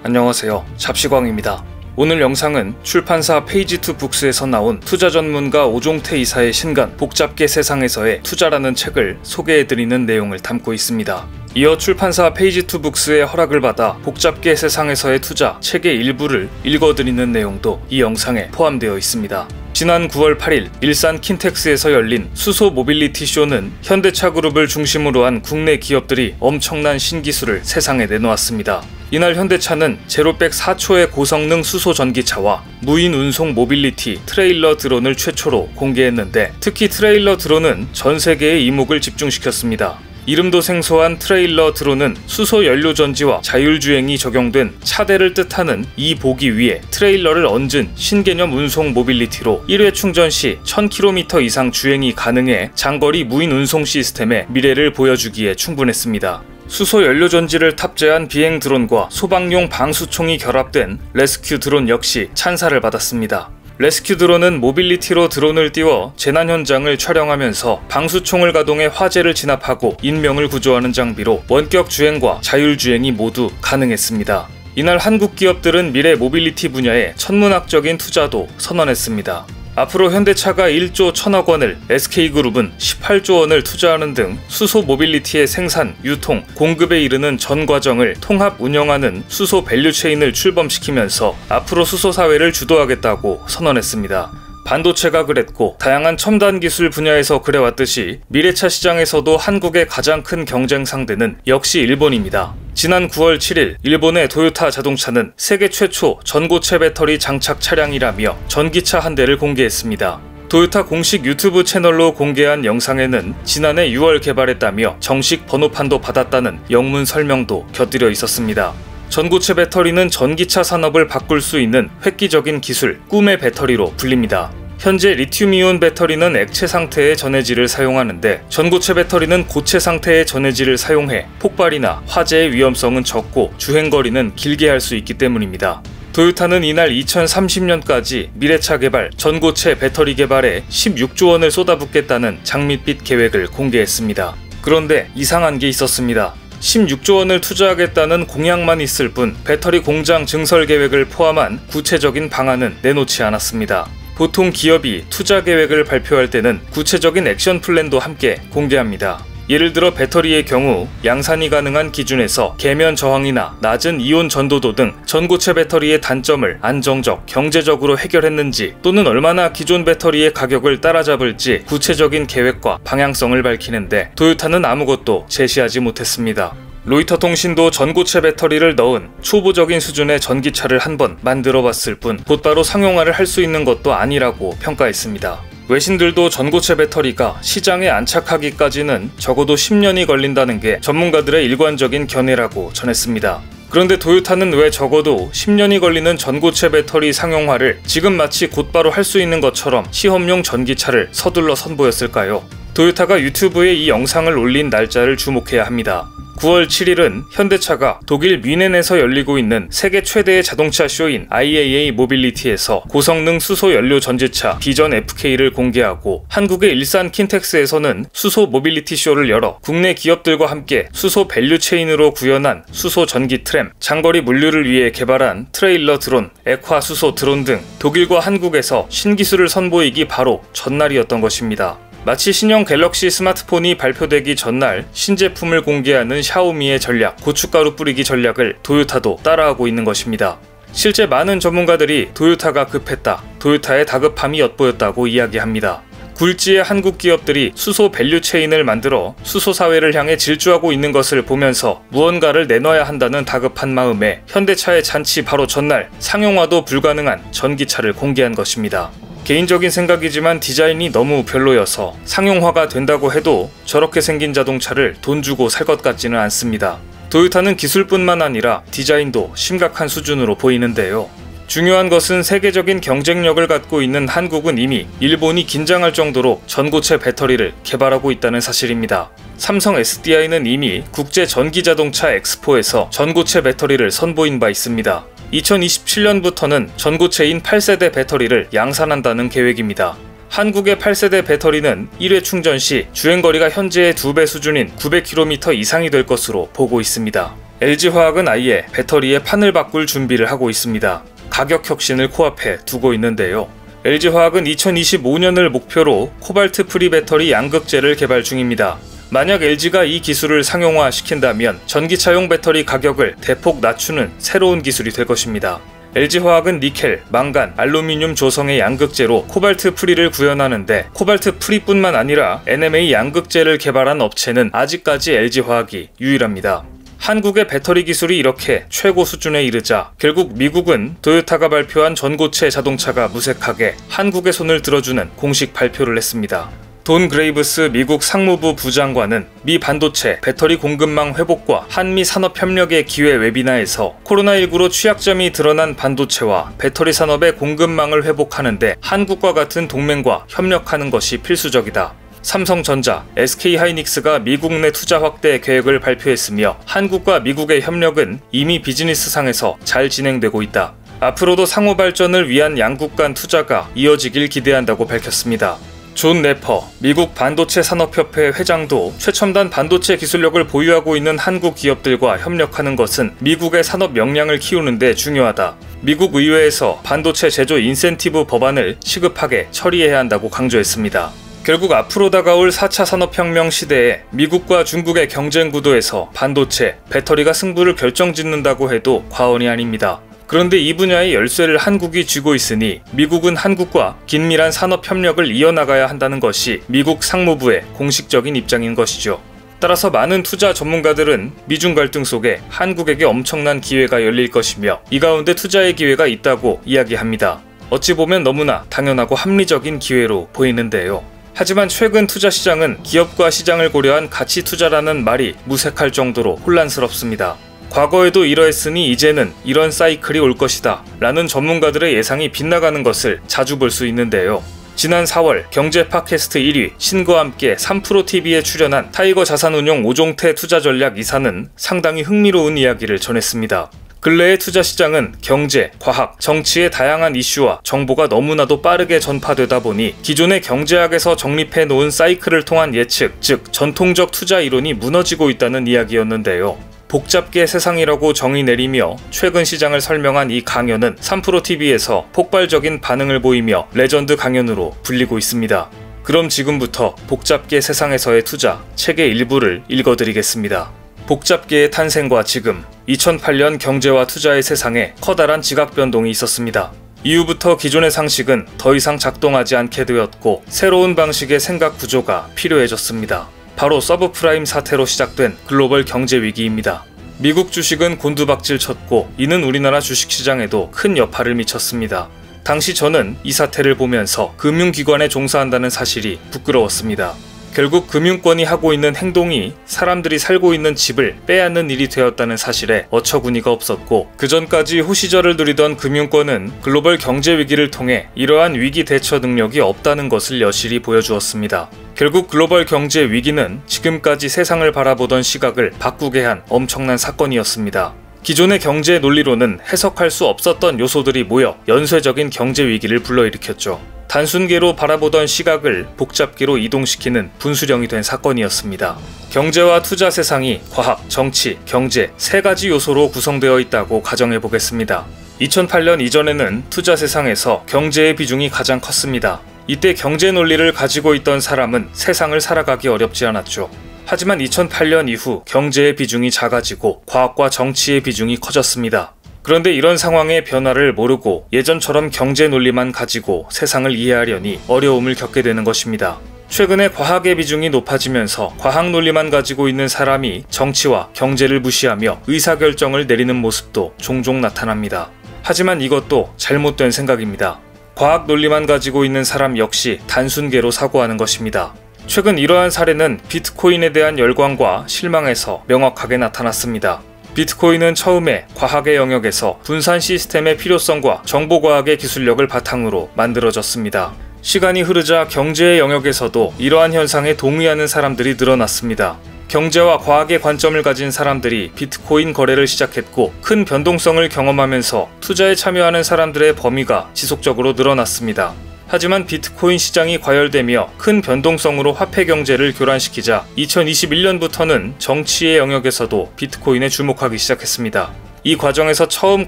안녕하세요. 잡시광입니다. 오늘 영상은 출판사 페이지2북스에서 나온 투자 전문가 오종태 이사의 신간 복잡계 세상에서의 투자라는 책을 소개해드리는 내용을 담고 있습니다. 이어 출판사 페이지2북스의 허락을 받아 복잡계 세상에서의 투자 책의 일부를 읽어드리는 내용도 이 영상에 포함되어 있습니다. 지난 9월 8일 일산 킨텍스에서 열린 수소 모빌리티 쇼는 현대차그룹을 중심으로 한 국내 기업들이 엄청난 신기술을 세상에 내놓았습니다. 이날 현대차는 제로백 4초의 고성능 수소 전기차와 무인 운송 모빌리티 트레일러 드론을 최초로 공개했는데, 특히 트레일러 드론은 전 세계의 이목을 집중시켰습니다. 이름도 생소한 트레일러 드론은 수소 연료 전지와 자율주행이 적용된 차대를 뜻하는 이 보기 위에 트레일러를 얹은 신개념 운송 모빌리티로 1회 충전 시 1000km 이상 주행이 가능해 장거리 무인 운송 시스템의 미래를 보여주기에 충분했습니다. 수소 연료 전지를 탑재한 비행 드론과 소방용 방수총이 결합된 레스큐 드론 역시 찬사를 받았습니다. 레스큐 드론은 모빌리티로 드론을 띄워 재난 현장을 촬영하면서 방수총을 가동해 화재를 진압하고 인명을 구조하는 장비로 원격 주행과 자율주행이 모두 가능했습니다. 이날 한국 기업들은 미래 모빌리티 분야에 천문학적인 투자도 선언했습니다. 앞으로 현대차가 1조 1000억 원을, SK그룹은 18조 원을 투자하는 등 수소 모빌리티의 생산, 유통, 공급에 이르는 전 과정을 통합 운영하는 수소 밸류체인을 출범시키면서 앞으로 수소 사회를 주도하겠다고 선언했습니다. 반도체가 그랬고 다양한 첨단 기술 분야에서 그래왔듯이 미래차 시장에서도 한국의 가장 큰 경쟁 상대는 역시 일본입니다. 지난 9월 7일 일본의 도요타 자동차는 세계 최초 전고체 배터리 장착 차량이라며 전기차 한 대를 공개했습니다. 도요타 공식 유튜브 채널로 공개한 영상에는 지난해 6월 개발했다며 정식 번호판도 받았다는 영문 설명도 곁들여 있었습니다. 전고체 배터리는 전기차 산업을 바꿀 수 있는 획기적인 기술, 꿈의 배터리로 불립니다. 현재 리튬이온 배터리는 액체 상태의 전해질을 사용하는데, 전고체 배터리는 고체 상태의 전해질을 사용해 폭발이나 화재의 위험성은 적고 주행거리는 길게 할 수 있기 때문입니다. 도요타는 이날 2030년까지 미래차 개발, 전고체 배터리 개발에 16조 원을 쏟아붓겠다는 장밋빛 계획을 공개했습니다. 그런데 이상한 게 있었습니다. 16조 원을 투자하겠다는 공약만 있을 뿐 배터리 공장 증설 계획을 포함한 구체적인 방안은 내놓지 않았습니다. 보통 기업이 투자 계획을 발표할 때는 구체적인 액션 플랜도 함께 공개합니다. 예를 들어 배터리의 경우 양산이 가능한 기준에서 계면 저항이나 낮은 이온 전도도 등 전고체 배터리의 단점을 안정적, 경제적으로 해결했는지, 또는 얼마나 기존 배터리의 가격을 따라잡을지 구체적인 계획과 방향성을 밝히는데 도요타는 아무것도 제시하지 못했습니다. 로이터 통신도 전고체 배터리를 넣은 초보적인 수준의 전기차를 한번 만들어봤을 뿐 곧바로 상용화를 할 수 있는 것도 아니라고 평가했습니다. 외신들도 전고체 배터리가 시장에 안착하기까지는 적어도 10년이 걸린다는 게 전문가들의 일관적인 견해라고 전했습니다. 그런데 도요타는 왜 적어도 10년이 걸리는 전고체 배터리 상용화를 지금 마치 곧바로 할 수 있는 것처럼 시험용 전기차를 서둘러 선보였을까요? 도요타가 유튜브에 이 영상을 올린 날짜를 주목해야 합니다. 9월 7일은 현대차가 독일 뮌헨에서 열리고 있는 세계 최대의 자동차 쇼인 IAA 모빌리티에서 고성능 수소 연료 전지차 비전 FK를 공개하고, 한국의 일산 킨텍스에서는 수소 모빌리티 쇼를 열어 국내 기업들과 함께 수소 밸류체인으로 구현한 수소 전기 트램, 장거리 물류를 위해 개발한 트레일러 드론, 액화 수소 드론 등 독일과 한국에서 신기술을 선보이기 바로 전날이었던 것입니다. 마치 신형 갤럭시 스마트폰이 발표되기 전날 신제품을 공개하는 샤오미의 전략, 고춧가루 뿌리기 전략을 도요타도 따라하고 있는 것입니다. 실제 많은 전문가들이 도요타가 급했다, 도요타의 다급함이 엿보였다고 이야기합니다. 굴지의 한국 기업들이 수소 밸류체인을 만들어 수소 사회를 향해 질주하고 있는 것을 보면서 무언가를 내놔야 한다는 다급한 마음에 현대차의 잔치 바로 전날 상용화도 불가능한 전기차를 공개한 것입니다. 개인적인 생각이지만 디자인이 너무 별로여서 상용화가 된다고 해도 저렇게 생긴 자동차를 돈 주고 살 것 같지는 않습니다. 도요타는 기술뿐만 아니라 디자인도 심각한 수준으로 보이는데요. 중요한 것은 세계적인 경쟁력을 갖고 있는 한국은 이미 일본이 긴장할 정도로 전고체 배터리를 개발하고 있다는 사실입니다. 삼성 SDI는 이미 국제 전기자동차 엑스포에서 전고체 배터리를 선보인 바 있습니다. 2027년부터는 전고체인 8세대 배터리를 양산한다는 계획입니다. 한국의 8세대 배터리는 1회 충전 시 주행거리가 현재의 2배 수준인 900km 이상이 될 것으로 보고 있습니다. LG화학은 아예 배터리의 판을 바꿀 준비를 하고 있습니다. 가격 혁신을 코앞에 두고 있는데요. LG화학은 2025년을 목표로 코발트 프리 배터리 양극재를 개발 중입니다. 만약 LG가 이 기술을 상용화 시킨다면 전기차용 배터리 가격을 대폭 낮추는 새로운 기술이 될 것입니다. LG화학은 니켈, 망간, 알루미늄 조성의 양극재로 코발트 프리를 구현하는데 코발트 프리뿐만 아니라 NMA 양극재를 개발한 업체는 아직까지 LG화학이 유일합니다. 한국의 배터리 기술이 이렇게 최고 수준에 이르자 결국 미국은 토요타가 발표한 전고체 자동차가 무색하게 한국의 손을 들어주는 공식 발표를 했습니다. 돈 그레이브스 미국 상무부 부장관은 미 반도체 배터리 공급망 회복과 한미 산업협력의 기회 웨비나에서 코로나19로 취약점이 드러난 반도체와 배터리 산업의 공급망을 회복하는데 한국과 같은 동맹과 협력하는 것이 필수적이다. 삼성전자, SK하이닉스가 미국 내 투자 확대 계획을 발표했으며 한국과 미국의 협력은 이미 비즈니스상에서 잘 진행되고 있다. 앞으로도 상호 발전을 위한 양국 간 투자가 이어지길 기대한다고 밝혔습니다. 존 네퍼 미국 반도체 산업협회 회장도 최첨단 반도체 기술력을 보유하고 있는 한국 기업들과 협력하는 것은 미국의 산업 역량을 키우는 데 중요하다. 미국 의회에서 반도체 제조 인센티브 법안을 시급하게 처리해야 한다고 강조했습니다. 결국 앞으로 다가올 4차 산업혁명 시대에 미국과 중국의 경쟁 구도에서 반도체, 배터리가 승부를 결정짓는다고 해도 과언이 아닙니다. 그런데 이 분야의 열쇠를 한국이 쥐고 있으니 미국은 한국과 긴밀한 산업 협력을 이어나가야 한다는 것이 미국 상무부의 공식적인 입장인 것이죠. 따라서 많은 투자 전문가들은 미중 갈등 속에 한국에게 엄청난 기회가 열릴 것이며 이 가운데 투자의 기회가 있다고 이야기합니다. 어찌 보면 너무나 당연하고 합리적인 기회로 보이는데요. 하지만 최근 투자 시장은 기업과 시장을 고려한 가치 투자라는 말이 무색할 정도로 혼란스럽습니다. 과거에도 이러했으니 이제는 이런 사이클이 올 것이다 라는 전문가들의 예상이 빗나가는 것을 자주 볼 수 있는데요. 지난 4월 경제 팟캐스트 1위 신과 함께 3프로TV에 출연한 타이거 자산운용 오종태 투자전략 이사는 상당히 흥미로운 이야기를 전했습니다. 근래의 투자 시장은 경제, 과학, 정치의 다양한 이슈와 정보가 너무나도 빠르게 전파되다 보니 기존의 경제학에서 정립해 놓은 사이클을 통한 예측, 즉 전통적 투자 이론이 무너지고 있다는 이야기였는데요. 복잡계 세상이라고 정의 내리며 최근 시장을 설명한 이 강연은 3프로TV에서 폭발적인 반응을 보이며 레전드 강연으로 불리고 있습니다. 그럼 지금부터 복잡계 세상에서의 투자 책의 일부를 읽어드리겠습니다. 복잡계의 탄생과 지금 2008년 경제와 투자의 세상에 커다란 지각 변동이 있었습니다. 이후부터 기존의 상식은 더 이상 작동하지 않게 되었고 새로운 방식의 생각 구조가 필요해졌습니다. 바로 서브프라임 사태로 시작된 글로벌 경제 위기입니다. 미국 주식은 곤두박질 쳤고 이는 우리나라 주식시장에도 큰 여파를 미쳤습니다. 당시 저는 이 사태를 보면서 금융기관에 종사한다는 사실이 부끄러웠습니다. 결국 금융권이 하고 있는 행동이 사람들이 살고 있는 집을 빼앗는 일이 되었다는 사실에 어처구니가 없었고 그전까지 호시절을 누리던 금융권은 글로벌 경제 위기를 통해 이러한 위기 대처 능력이 없다는 것을 여실히 보여주었습니다. 결국 글로벌 경제 위기는 지금까지 세상을 바라보던 시각을 바꾸게 한 엄청난 사건이었습니다. 기존의 경제 논리로는 해석할 수 없었던 요소들이 모여 연쇄적인 경제 위기를 불러일으켰죠. 단순계로 바라보던 시각을 복잡계로 이동시키는 분수령이 된 사건이었습니다. 경제와 투자 세상이 과학, 정치, 경제 세 가지 요소로 구성되어 있다고 가정해 보겠습니다. 2008년 이전에는 투자 세상에서 경제의 비중이 가장 컸습니다. 이때 경제 논리를 가지고 있던 사람은 세상을 살아가기 어렵지 않았죠. 하지만 2008년 이후 경제의 비중이 작아지고 과학과 정치의 비중이 커졌습니다. 그런데 이런 상황의 변화를 모르고 예전처럼 경제 논리만 가지고 세상을 이해하려니 어려움을 겪게 되는 것입니다. 최근에 과학의 비중이 높아지면서 과학 논리만 가지고 있는 사람이 정치와 경제를 무시하며 의사결정을 내리는 모습도 종종 나타납니다. 하지만 이것도 잘못된 생각입니다. 과학 논리만 가지고 있는 사람 역시 단순계로 사고하는 것입니다. 최근 이러한 사례는 비트코인에 대한 열광과 실망에서 명확하게 나타났습니다. 비트코인은 처음에 과학의 영역에서 분산 시스템의 필요성과 정보과학의 기술력을 바탕으로 만들어졌습니다. 시간이 흐르자 경제의 영역에서도 이러한 현상에 동의하는 사람들이 늘어났습니다. 경제와 과학의 관점을 가진 사람들이 비트코인 거래를 시작했고 큰 변동성을 경험하면서 투자에 참여하는 사람들의 범위가 지속적으로 늘어났습니다. 하지만 비트코인 시장이 과열되며 큰 변동성으로 화폐 경제를 교란시키자 2021년부터는 정치의 영역에서도 비트코인에 주목하기 시작했습니다. 이 과정에서 처음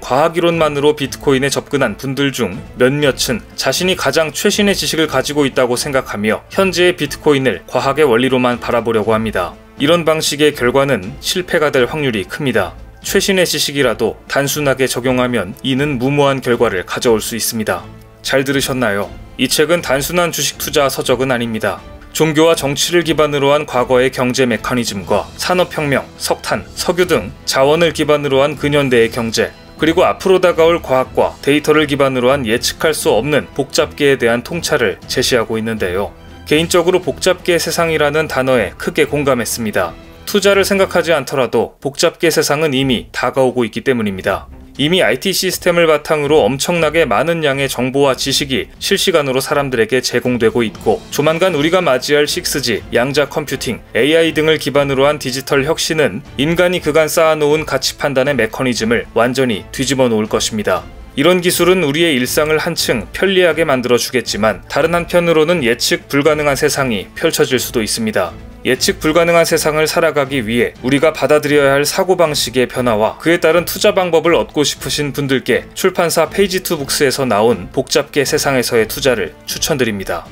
과학이론만으로 비트코인에 접근한 분들 중 몇몇은 자신이 가장 최신의 지식을 가지고 있다고 생각하며 현재의 비트코인을 과학의 원리로만 바라보려고 합니다. 이런 방식의 결과는 실패가 될 확률이 큽니다. 최신의 지식이라도 단순하게 적용하면 이는 무모한 결과를 가져올 수 있습니다. 잘 들으셨나요? 이 책은 단순한 주식 투자 서적은 아닙니다. 종교와 정치를 기반으로 한 과거의 경제 메커니즘과 산업혁명, 석탄, 석유 등 자원을 기반으로 한 근현대의 경제, 그리고 앞으로 다가올 과학과 데이터를 기반으로 한 예측할 수 없는 복잡계에 대한 통찰을 제시하고 있는데요. 개인적으로 복잡계 세상이라는 단어에 크게 공감했습니다. 투자를 생각하지 않더라도 복잡계 세상은 이미 다가오고 있기 때문입니다. 이미 IT 시스템을 바탕으로 엄청나게 많은 양의 정보와 지식이 실시간으로 사람들에게 제공되고 있고, 조만간 우리가 맞이할 6G, 양자 컴퓨팅, AI 등을 기반으로 한 디지털 혁신은 인간이 그간 쌓아놓은 가치 판단의 메커니즘을 완전히 뒤집어 놓을 것입니다. 이런 기술은 우리의 일상을 한층 편리하게 만들어 주겠지만, 다른 한편으로는 예측 불가능한 세상이 펼쳐질 수도 있습니다. 예측 불가능한 세상을 살아가기 위해 우리가 받아들여야 할 사고방식의 변화와 그에 따른 투자 방법을 얻고 싶으신 분들께 출판사 페이지2북스에서 나온 복잡계 세상에서의 투자를 추천드립니다.